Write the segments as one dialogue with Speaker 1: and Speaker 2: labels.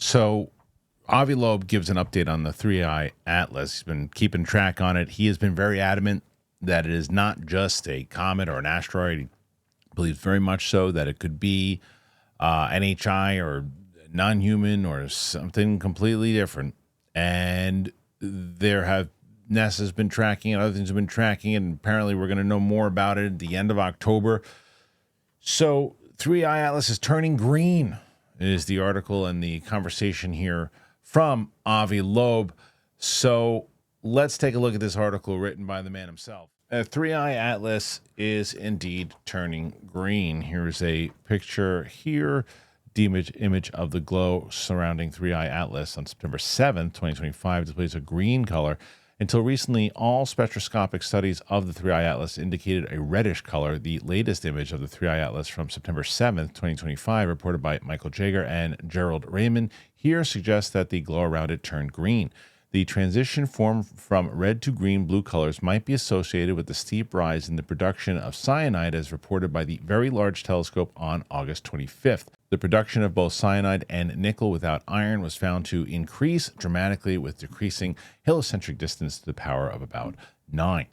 Speaker 1: So Avi Loeb gives an update on the 3i Atlas. He's been keeping track on it. He has been very adamant that it is not just a comet or an asteroid. He believes very much so that it could be NHI or non-human or something completely different. And NASA's been tracking it, other things have been tracking it, and apparently we're going to know more about it at the end of October. So 3i Atlas is turning green is the article and the conversation here from Avi Loeb. So let's take a look at this article written by the man himself. 3i Atlas is indeed turning green. Here's a picture here, the image of the glow surrounding 3i Atlas on September 7th, 2025 displays a green color. Until recently, all spectroscopic studies of the 3i Atlas indicated a reddish color. The latest image of the 3i Atlas from September 7th, 2025, reported by Michael Jager and Gerald Raymond, here suggests that the glow around it turned green. The transition from red to green-blue colors might be associated with the steep rise in the production of cyanide as reported by the Very Large Telescope on August 25th. The production of both cyanide and nickel without iron was found to increase dramatically with decreasing heliocentric distance to the power of about 9.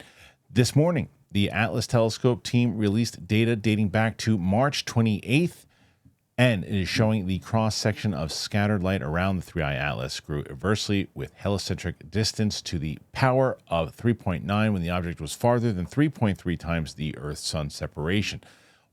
Speaker 1: This morning, the Atlas Telescope team released data dating back to March 28th, and it is showing the cross-section of scattered light around the 3i Atlas grew inversely with heliocentric distance to the power of 3.9 when the object was farther than 3.3 times the Earth-Sun separation.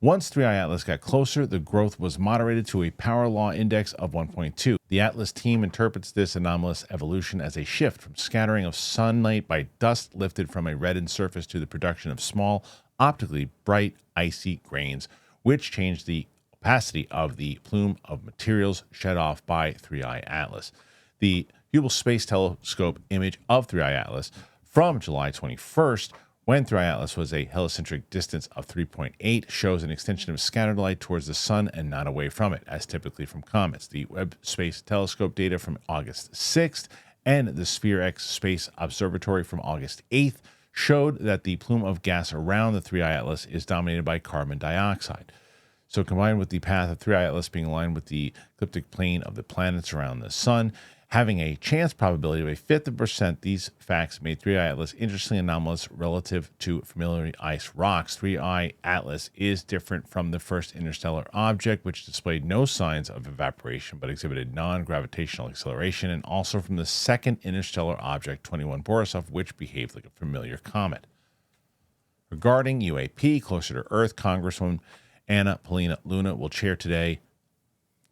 Speaker 1: Once 3i Atlas got closer, the growth was moderated to a power law index of 1.2. The Atlas team interprets this anomalous evolution as a shift from scattering of sunlight by dust lifted from a reddened surface to the production of small, optically bright, icy grains, which change the opacity of the plume of materials shed off by 3i Atlas. The Hubble Space Telescope image of 3i Atlas from July 21st, when 3i Atlas was a heliocentric distance of 3.8, shows an extension of scattered light towards the sun and not away from it, as typically from comets. The Webb Space Telescope data from August 6th and the Sphere X Space Observatory from August 8th showed that the plume of gas around the 3i Atlas is dominated by carbon dioxide. So combined with the path of 3i Atlas being aligned with the ecliptic plane of the planets around the sun, having a chance probability of 1/5%, these facts made 3i Atlas interestingly anomalous relative to familiar ice rocks. 3i Atlas is different from the first interstellar object, which displayed no signs of evaporation but exhibited non-gravitational acceleration, and also from the second interstellar object, 21 Borisov, which behaved like a familiar comet. Regarding UAP, closer to Earth, Congresswoman Anna Paulina Luna will chair today.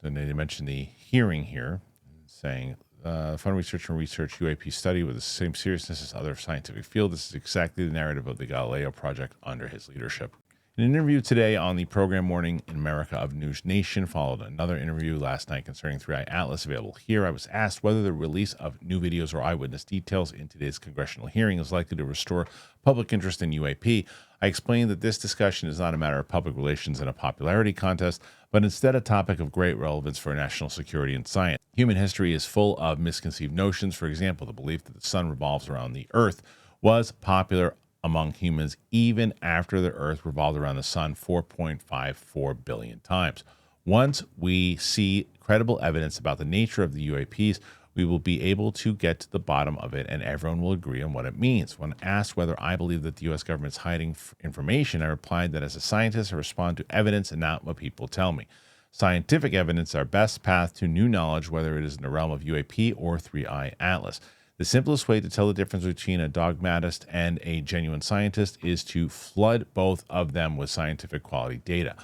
Speaker 1: Then they mentioned the hearing here, saying, fund research and research UAP study with the same seriousness as other scientific fields. This is exactly the narrative of the Galileo project under his leadership. In an interview today on the program Morning in America of News Nation followed another interview last night concerning 3i Atlas available here. I was asked whether the release of new videos or eyewitness details in today's congressional hearing is likely to restore public interest in UAP. I explained that this discussion is not a matter of public relations and a popularity contest, but instead a topic of great relevance for national security and science. Human history is full of misconceived notions. For example, the belief that the sun revolves around the Earth was popular among humans even after the Earth revolved around the sun 4.54 billion times. Once we see credible evidence about the nature of the UAPs, we will be able to get to the bottom of it, and everyone will agree on what it means. When asked whether I believe that the U.S. government is hiding information, I replied that as a scientist, I respond to evidence and not what people tell me. Scientific evidence is our best path to new knowledge, whether it is in the realm of UAP or 3i Atlas. The simplest way to tell the difference between a dogmatist and a genuine scientist is to flood both of them with scientific quality data.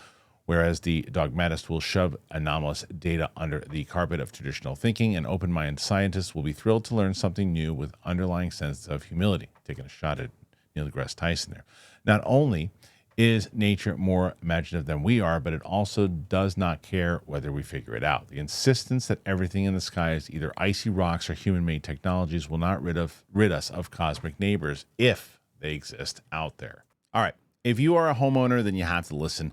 Speaker 1: Whereas the dogmatist will shove anomalous data under the carpet of traditional thinking, an open-minded scientist will be thrilled to learn something new with underlying sense of humility. Taking a shot at Neil deGrasse Tyson there. Not only is nature more imaginative than we are, but it also does not care whether we figure it out. The insistence that everything in the sky is either icy rocks or human-made technologies will not rid us of cosmic neighbors if they exist out there. All right, if you are a homeowner, then you have to listen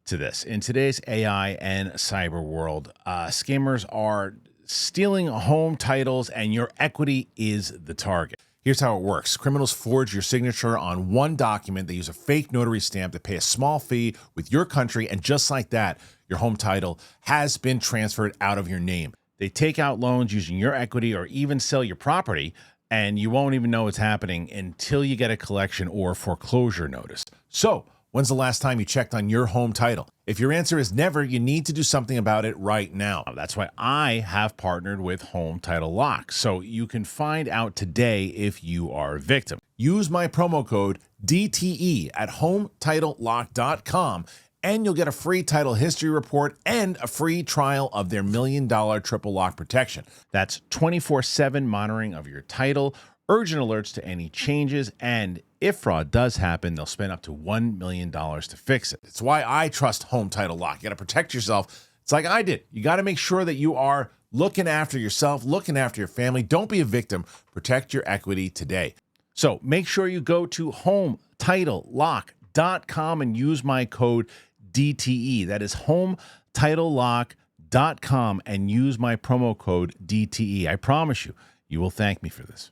Speaker 1: to this. In today's AI and cyber world, scammers are stealing home titles and your equity is the target. Here's how it works. Criminals forge your signature on one document. They use a fake notary stamp to pay a small fee with your country, and just like that, your home title has been transferred out of your name. They take out loans using your equity or even sell your property, and you won't even know it's happening until you get a collection or foreclosure notice. So, when's the last time you checked on your home title? If your answer is never, you need to do something about it right now. That's why I have partnered with Home Title Lock, so you can find out today if you are a victim. Use my promo code DTE at HometitleLock.com, and you'll get a free title history report and a free trial of their $1 million triple lock protection. That's 24/7 monitoring of your title, urgent alerts to any changes, and if fraud does happen, they'll spend up to $1 million to fix it. It's why I trust Home Title Lock. You got to protect yourself. It's like I did. You got to make sure that you are looking after yourself, looking after your family. Don't be a victim. Protect your equity today. So make sure you go to HometitleLock.com and use my code DTE. That is HometitleLock.com and use my promo code DTE. I promise you, you will thank me for this.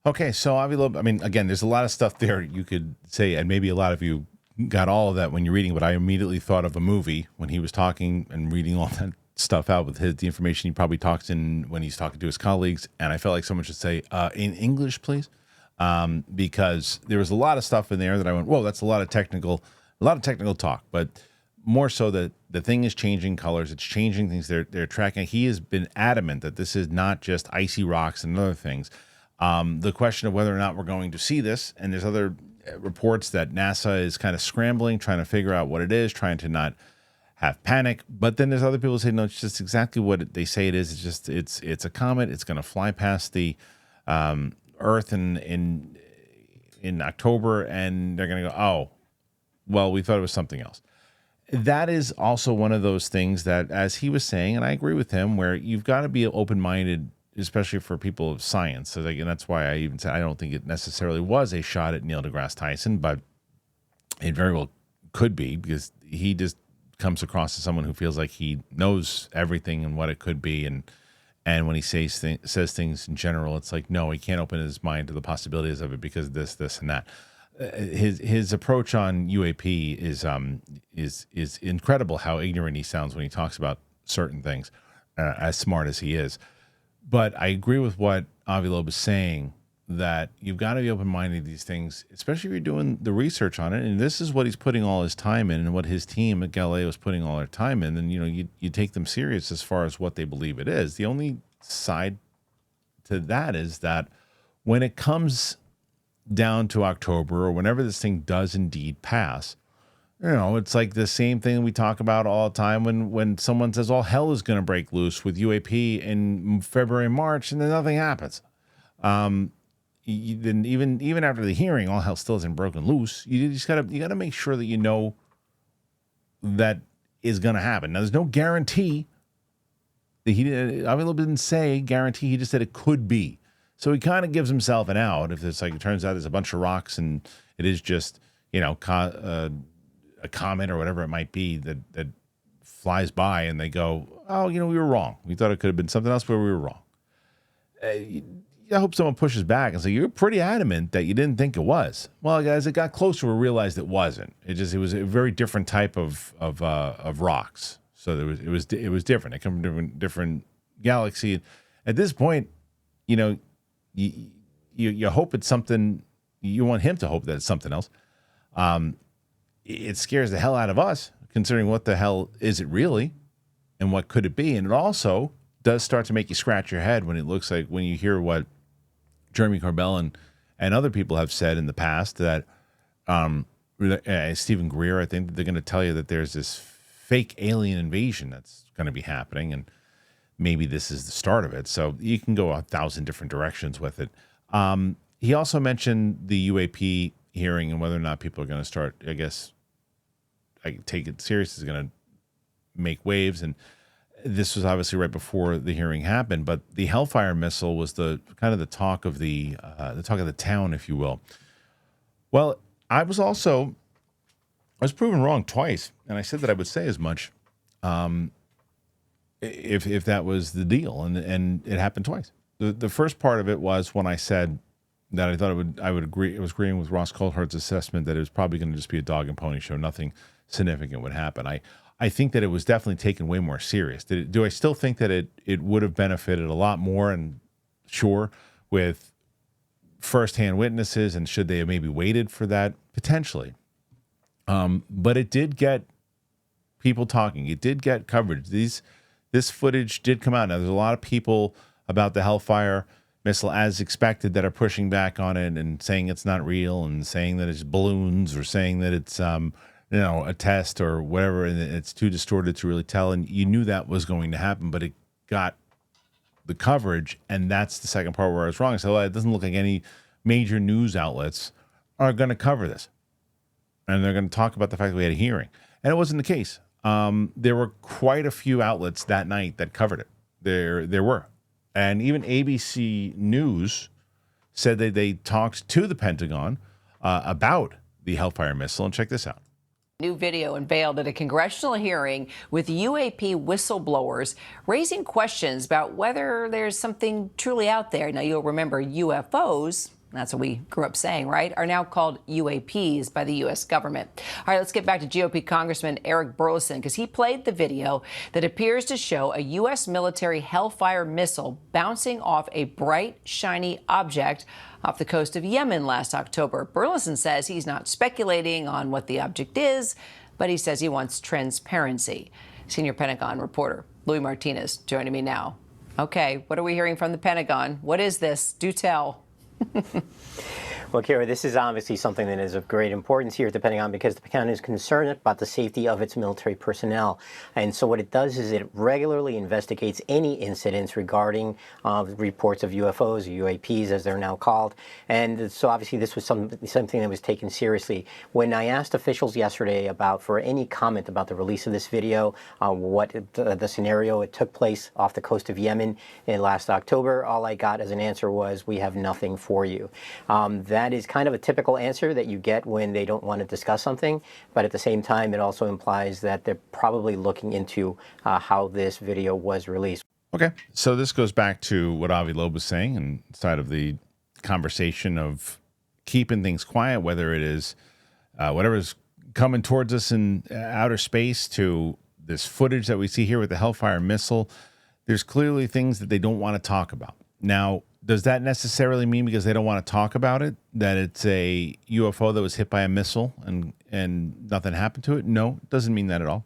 Speaker 1: Okay, so Avi Loeb, I mean, again, there's a lot of stuff there you could say, and maybe a lot of you got all of that when you're reading, but I immediately thought of a movie when he was talking and reading all that stuff out with the information he probably talks in when he's talking to his colleagues, and I felt like someone should say, in English, please, because there was a lot of stuff in there that I went, whoa, that's a lot of technical talk, but more so that the thing is changing colors, it's changing things they're tracking. He has been adamant that this is not just icy rocks and other things. The question of whether or not we're going to see this, and there's other reports that NASA is kind of scrambling, trying to figure out what it is, trying to not have panic. But then there's other people who say, no, it's just exactly what they say it is. It's just it's a comet. It's going to fly past the Earth in October, and they're going to go, oh, well, we thought it was something else. That is also one of those things that, as he was saying, and I agree with him, where you've got to be open-minded, especially for people of science. So and that's why I even said I don't think it necessarily was a shot at Neil deGrasse Tyson, but it very well could be, because he just comes across as someone who feels like he knows everything and what it could be. And when he says things in general, it's like, no, he can't open his mind to the possibilities of it because of this, and that. His approach on UAP is incredible. How ignorant he sounds when he talks about certain things, as smart as he is. But I agree with what Avi Loeb is saying, that you've got to be open-minded to these things, especially if you're doing the research on it. And this is what he's putting all his time in, and what his team at Galileo is putting all their time in. And, you take them serious as far as what they believe it is. The only side to that is that when it comes down to October, or whenever this thing does indeed pass, it's like the same thing we talk about all the time when someone says all hell is going to break loose with UAP in February, March, and then nothing happens. Then even after the hearing, all hell still isn't broken loose. You gotta make sure that you know that is going to happen. Now, there's no guarantee that Avi Loeb didn't say guarantee. He just said it could be. So he kind of gives himself an out if it's like it turns out there's a bunch of rocks and it is just a comet or whatever it might be that flies by, and they go, oh, we were wrong. We thought it could have been something else, but we were wrong. I hope someone pushes back and say, you're pretty adamant that you didn't think it was. Well, guys, it got closer, we realized it wasn't. It was a very different type of rocks. So it was different. It came from different galaxy. At this point, you hope it's something. You want him to hope that it's something else. It scares the hell out of us, considering what the hell is it really, and what could it be. And it also does start to make you scratch your head when you hear what Jeremy Corbell and other people have said in the past, that Stephen Greer, I think they're going to tell you that there's this fake alien invasion that's going to be happening, and maybe this is the start of it. So you can go 1,000 different directions with it. He also mentioned the UAP hearing and whether or not people are going to start, I guess, I take it serious, is going to make waves. And this was obviously right before the hearing happened, but the Hellfire missile was the kind of the talk of the town, if you will. Well, I was proven wrong twice, and I said that I would say as much if that was the deal, and it happened twice. The first part of it was when I said that I thought I would agree. I was agreeing with Ross Coulthard's assessment that it was probably going to just be a dog and pony show. Nothing significant would happen. I think that it was definitely taken way more serious. Do I still think that it would have benefited a lot more? And sure, with firsthand witnesses, and should they have maybe waited for that? Potentially. But it did get people talking. It did get coverage. This footage did come out. Now, there's a lot of people about the Hellfire missile, as expected, that are pushing back on it and saying it's not real and saying that it's balloons or saying that it's a test or whatever, and it's too distorted to really tell. And you knew that was going to happen, but it got the coverage, and that's the second part where I was wrong. So it doesn't look like any major news outlets are going to cover this, and they're going to talk about the fact that we had a hearing, and it wasn't the case. There were quite a few outlets that night that covered it. There were. And even ABC News said that they talked to the Pentagon about the Hellfire missile. And check this out.
Speaker 2: New video unveiled at a congressional hearing with UAP whistleblowers raising questions about whether there's something truly out there. Now, you'll remember UFOs, that's what we grew up saying, right, are now called UAPs by the U.S. government. All right, let's get back to GOP Congressman Eric Burlison, because he played the video that appears to show a U.S. military Hellfire missile bouncing off a bright, shiny object off the coast of Yemen last October. Burlison says he's not speculating on what the object is, but he says he wants transparency. Senior Pentagon reporter Louis Martinez joining me now. Okay, what are we hearing from the Pentagon? What is this? Do tell.
Speaker 3: Well, Kara, this is obviously something that is of great importance here at the Pentagon, because the Pentagon is concerned about the safety of its military personnel. And so what it does is it regularly investigates any incidents regarding reports of UFOs, UAPs as they're now called. And so obviously this was something that was taken seriously. When I asked officials yesterday for any comment about the release of this video, the scenario, it took place off the coast of Yemen in last October, all I got as an answer was, we have nothing for you. That is kind of a typical answer that you get when they don't want to discuss something, but at the same time, it also implies that they're probably looking into how this video was released.
Speaker 1: Okay, so this goes back to what Avi Loeb was saying inside of the conversation of keeping things quiet, whether it is whatever's coming towards us in outer space to this footage that we see here with the Hellfire missile. There's clearly things that they don't want to talk about. Now, does that necessarily mean because they don't want to talk about it that it's a UFO that was hit by a missile and nothing happened to it? No, it doesn't mean that at all.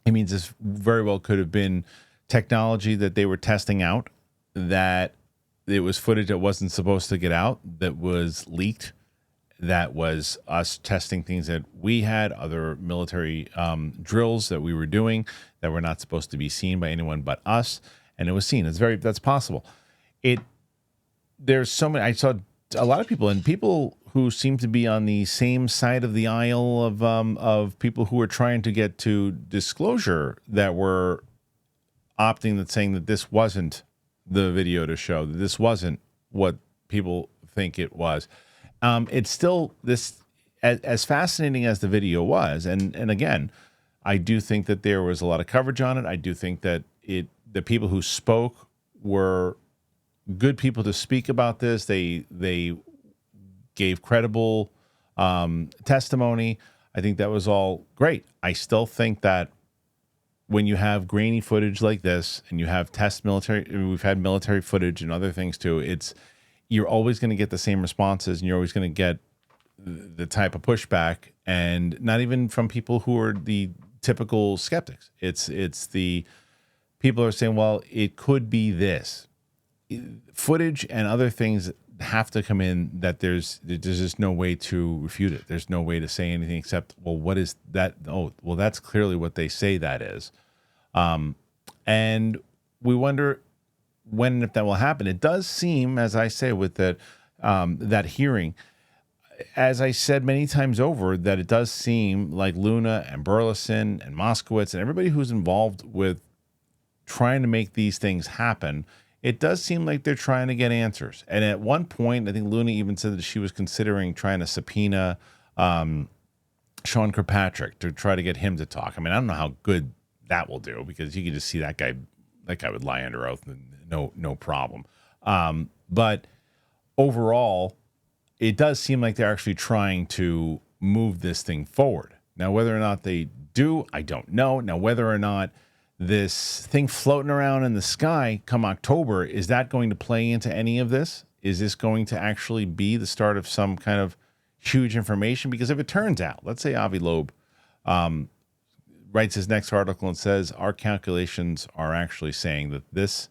Speaker 1: It means this very well could have been technology that they were testing out, that it was footage that wasn't supposed to get out, that was leaked, that was us testing things that we had, other military drills that we were doing that were not supposed to be seen by anyone but us, and it was seen. That's possible. There's so many. I saw a lot of people, and people who seem to be on the same side of the aisle of people who are trying to get to disclosure, that were opting that saying that this wasn't the video to show, that this wasn't what people think it was. It's still this, as fascinating as the video was, and again, I do think that there was a lot of coverage on it. I do think that the people who spoke were good people to speak about this. They gave credible testimony. I think that was all great. I still think that when you have grainy footage like this, and you have we've had military footage and other things too, you're always going to get the same responses, and you're always going to get the type of pushback, and not even from people who are the typical skeptics. It's the people who are saying, well, it could be this. Footage and other things have to come in that there's just no way to refute it. There's no way to say anything except, well, what is that? Oh, well, that's clearly what they say that is. And we wonder when and if that will happen. It does seem, as I say, with that hearing, as I said many times over, that it does seem like Luna and Burleson and Moskowitz and everybody who's involved with trying to make these things happen, it does seem like they're trying to get answers. And at one point, I think Luna even said that she was considering trying to subpoena Sean Kirkpatrick to try to get him to talk. I mean, I don't know how good that will do, because you can just see that guy would lie under oath and no problem. But overall, it does seem like they're actually trying to move this thing forward. Now, whether or not they do, I don't know. Now, whether or not this thing floating around in the sky come October, is that going to play into any of this? Is this going to actually be the start of some kind of huge information? Because if it turns out, let's say Avi Loeb writes his next article and says, our calculations are actually saying that this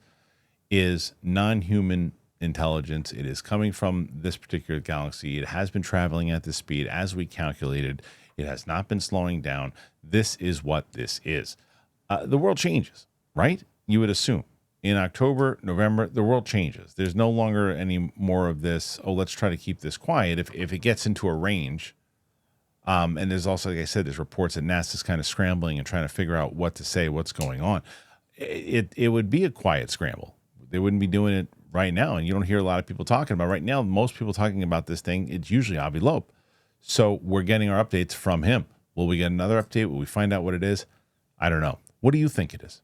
Speaker 1: is non-human intelligence. It is coming from this particular galaxy. It has been traveling at this speed as we calculated. It has not been slowing down. This is what this is. The world changes, right? You would assume. In October, November, the world changes. There's no longer any more of this, oh, let's try to keep this quiet. If it gets into a range, and there's also, like I said, there's reports that NASA's kind of scrambling and trying to figure out what to say, what's going on. It would be a quiet scramble. They wouldn't be doing it right now, and you don't hear a lot of people talking about it. Right now, most people talking about this thing, it's usually Avi Loeb. So we're getting our updates from him. Will we get another update? Will we find out what it is? I don't know. What do you think it is?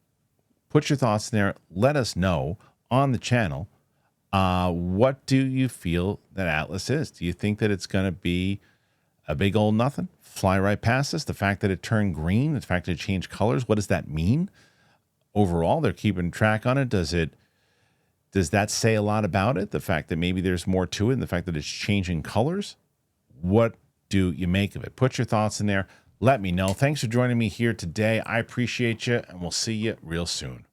Speaker 1: Put your thoughts in there. Let us know on the channel. What do you feel that Atlas is? Do you think that it's going to be a big old nothing? Fly right past us? The fact that it turned green, the fact that it changed colors, what does that mean? Overall, they're keeping track on it. Does that say a lot about it? The fact that maybe there's more to it and the fact that it's changing colors? What do you make of it? Put your thoughts in there. Let me know. Thanks for joining me here today. I appreciate you, and we'll see you real soon.